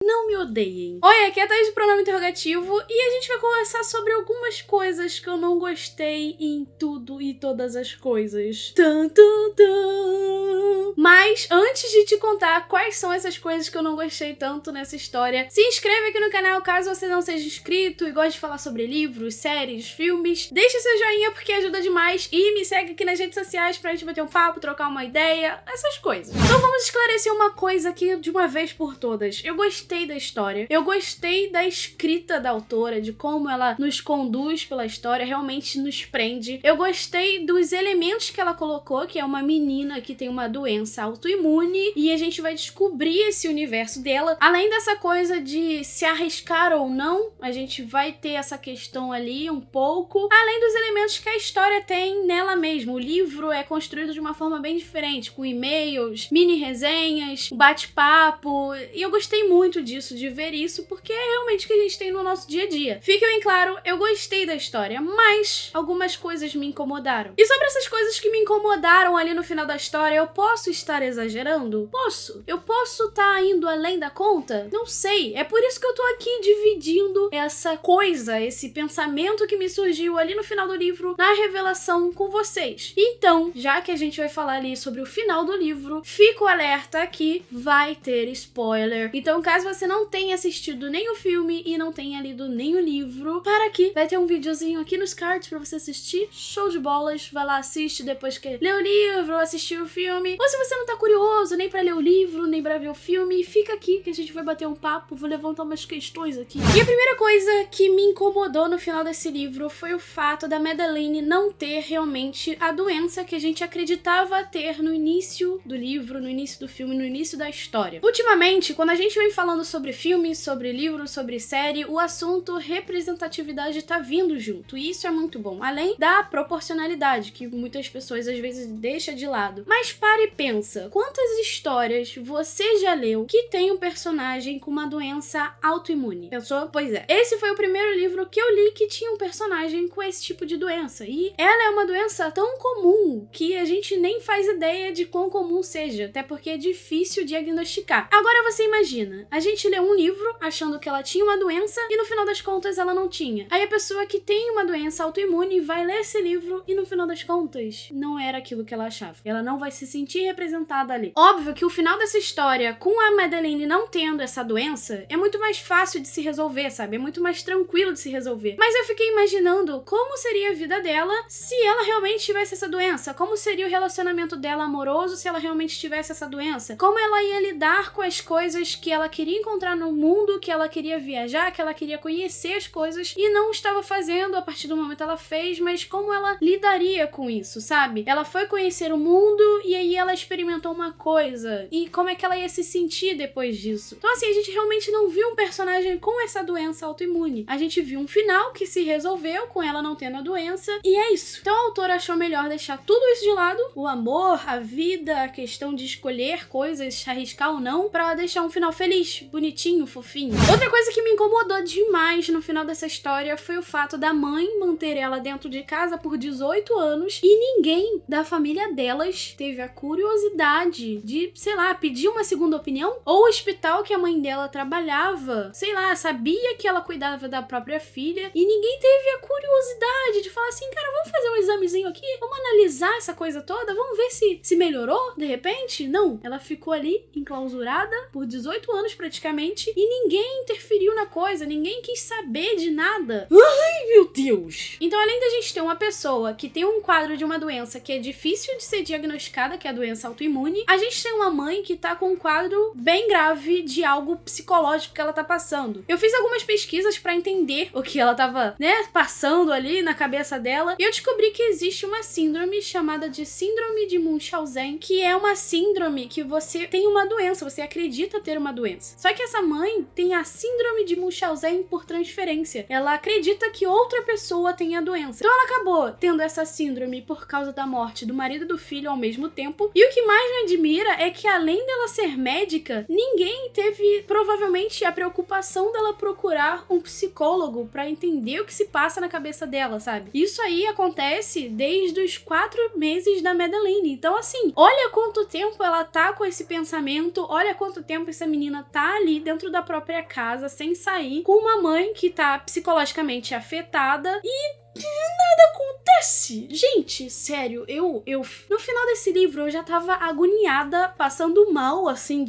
Não me odeiem. Oi, aqui é a Thaís do Pronome Interrogativo e a gente vai conversar sobre algumas coisas que eu não gostei em tudo e todas as coisas. Tum, tum, tum. Mas antes de te contar quais são essas coisas que eu não gostei tanto nessa história, se inscreve aqui no canal caso você não seja inscrito e goste de falar sobre livros, séries, filmes. Deixa seu joinha porque ajuda demais e me segue aqui nas redes sociais pra gente bater um papo, trocar uma ideia, essas coisas. Então vamos esclarecer uma coisa aqui de uma vez por todas. Eu gostei da história, eu gostei da escrita da autora, de como ela nos conduz pela história, realmente nos prende. Eu gostei dos elementos que ela colocou, que é uma menina que tem uma doença autoimune e a gente vai descobrir esse universo dela. Além dessa coisa de se arriscar ou não, a gente vai ter essa questão ali um pouco, além dos elementos que a história tem nela mesma. O livro é construído de uma forma bem diferente, com e-mails, mini resenhas, bate-papo, e eu gostei muito disso, de ver isso, porque é realmente o que a gente tem no nosso dia a dia. Fique bem claro, eu gostei da história, mas algumas coisas me incomodaram. E sobre essas coisas que me incomodaram ali no final da história, eu posso estar exagerando? Posso. Eu posso estar indo além da conta? Não sei. É por isso que eu tô aqui dividindo essa coisa, esse pensamento que me surgiu ali no final do livro, na revelação com vocês. Então, já que a gente vai falar ali sobre o final do livro, fica o alerta aqui, vai ter spoiler. Então, caso você não tenha assistido nem o filme e não tenha lido nem o livro, para aqui, vai ter um videozinho aqui nos cards pra você assistir. Show de bolas, vai lá, assiste depois que ler o livro, assistir o filme. Ou se você não tá curioso nem pra ler o livro, nem pra ver o filme, fica aqui que a gente vai bater um papo, vou levantar umas questões aqui. E a primeira coisa que me incomodou no final desse livro foi o fato da Madeleine não ter realmente a doença que a gente acreditava ter no início do livro, no início do filme, no início da história. Ultimamente, quando a gente vem falando sobre filme, sobre livro, sobre série, o assunto representatividade tá vindo junto, e isso é muito bom, além da proporcionalidade, que muitas pessoas às vezes deixam de lado. Mas para e pensa, quantas histórias você já leu que tem um personagem com uma doença autoimune? Pensou? Pois é. Esse foi o primeiro livro que eu li que tinha um personagem com esse tipo de doença, e ela é uma doença tão comum que a gente nem faz ideia de quão comum seja, até porque é difícil diagnosticar. Agora você imagina, a gente lê um livro achando que ela tinha uma doença e no final das contas ela não tinha. Aí a pessoa que tem uma doença autoimune vai ler esse livro e no final das contas não era aquilo que ela achava. Ela não vai se sentir representada ali. Óbvio que o final dessa história, com a Madeleine não tendo essa doença, é muito mais fácil de se resolver, sabe? É muito mais tranquilo de se resolver. Mas eu fiquei imaginando como seria a vida dela se ela realmente tivesse essa doença. Como seria o relacionamento dela amoroso se ela realmente tivesse essa doença? Como ela ia lidar com as coisas que ela queria encontrar no mundo, que ela queria viajar, que ela queria conhecer as coisas e não estava fazendo, a partir do momento ela fez, mas como ela lidaria com isso, sabe? Ela foi conhecer o mundo e aí ela experimentou uma coisa, e como é que ela ia se sentir depois disso? Então assim, a gente realmente não viu um personagem com essa doença autoimune. A gente viu um final que se resolveu com ela não tendo a doença, e é isso. Então a autora achou melhor deixar tudo isso de lado, o amor, a vida, a questão de escolher coisas, arriscar ou não, pra deixar um final feliz, bonitinho, fofinho. Outra coisa que me incomodou demais no final dessa história foi o fato da mãe manter ela dentro de casa por 18 anos e ninguém da família delas teve a curiosidade de, sei lá, pedir uma segunda opinião, ou o hospital que a mãe dela trabalhava, sei lá, sabia que ela cuidava da própria filha e ninguém teve a curiosidade de falar assim, cara, vamos fazer um examezinho aqui, vamos analisar essa coisa toda, vamos ver se melhorou de repente? Não, ela ficou ali enclausurada por 18 anos praticamente e ninguém interferiu na coisa, ninguém quis saber de nada. Ai, meu Deus! Então, além da gente ter uma pessoa que tem um quadro de uma doença que é difícil de ser diagnosticada, que é a doença autoimune, a gente tem uma mãe que tá com um quadro bem grave de algo psicológico que ela tá passando. Eu fiz algumas pesquisas pra entender o que ela tava, passando ali na cabeça dela, e eu descobri que existe uma síndrome chamada de síndrome de Munchausen, que é uma síndrome que você tem uma doença, você acredita ter uma doença. Só que essa mãe tem a síndrome de Munchausen por transferência. Ela acredita que outra pessoa tem a doença. Então ela acabou tendo essa síndrome por causa da morte do marido e do filho ao mesmo tempo. E o que mais me admira é que, além dela ser médica, ninguém teve provavelmente a preocupação dela procurar um psicólogo pra entender o que se passa na cabeça dela, sabe? Isso aí acontece desde os 4 meses da Madeleine. Então, assim, olha quanto tempo ela tá com esse pensamento, olha quanto tempo essa menina tá tá ali dentro da própria casa, sem sair, com uma mãe que tá psicologicamente afetada e nada acontece. Gente, sério, eu no final desse livro eu já tava agoniada, passando mal, assim,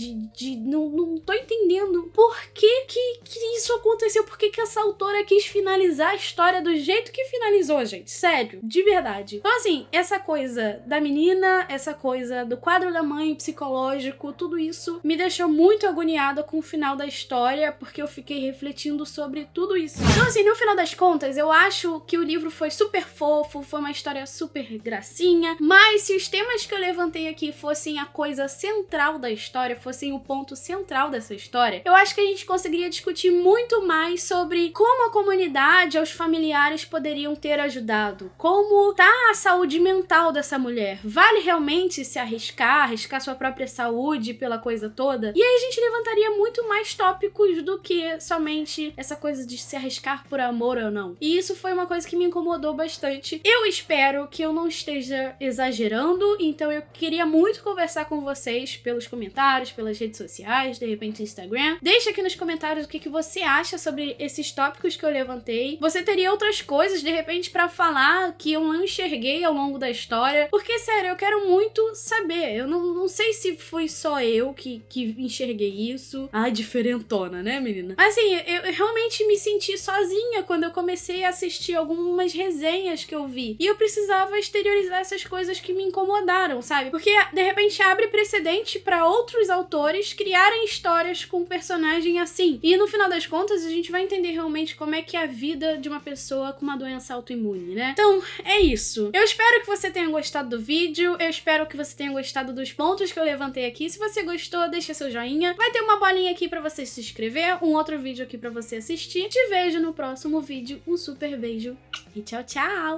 não tô entendendo por que isso aconteceu, por que essa autora quis finalizar a história do jeito que finalizou, gente, sério, de verdade. Então, assim, essa coisa da menina, essa coisa do quadro da mãe psicológico, tudo isso me deixou muito agoniada com o final da história, porque eu fiquei refletindo sobre tudo isso. Então, assim, no final das contas, eu acho que o livro foi super fofo, foi uma história super gracinha, mas se os temas que eu levantei aqui fossem a coisa central da história, fossem o ponto central dessa história, eu acho que a gente conseguiria discutir muito mais sobre como a comunidade, os familiares poderiam ter ajudado, como tá a saúde mental dessa mulher, vale realmente se arriscar sua própria saúde pela coisa toda? E aí a gente levantaria muito mais tópicos do que somente essa coisa de se arriscar por amor ou não. E isso foi uma coisa que me incomodou bastante. Eu espero que eu não esteja exagerando, então eu queria muito conversar com vocês pelos comentários, pelas redes sociais, de repente Instagram. Deixa aqui nos comentários o que você acha sobre esses tópicos que eu levantei. Você teria outras coisas, de repente, pra falar que eu não enxerguei ao longo da história? Porque, sério, eu quero muito saber. Eu não sei se foi só eu que enxerguei isso. Ai, diferentona, né, menina? Mas, assim, eu realmente me senti sozinha quando eu comecei a assistir algumas resenhas que eu vi. E eu precisava exteriorizar essas coisas que me incomodaram, sabe? Porque, de repente, abre precedente pra outros autores criarem histórias com um personagem assim. E, no final das contas, a gente vai entender realmente como é que é a vida de uma pessoa com uma doença autoimune, né? Então, é isso. Eu espero que você tenha gostado do vídeo. Eu espero que você tenha gostado dos pontos que eu levantei aqui. Se você gostou, deixa seu joinha. Vai ter uma bolinha aqui pra você se inscrever, um outro vídeo aqui pra você assistir. Te vejo no próximo vídeo. Um super beijo e tchau, tchau!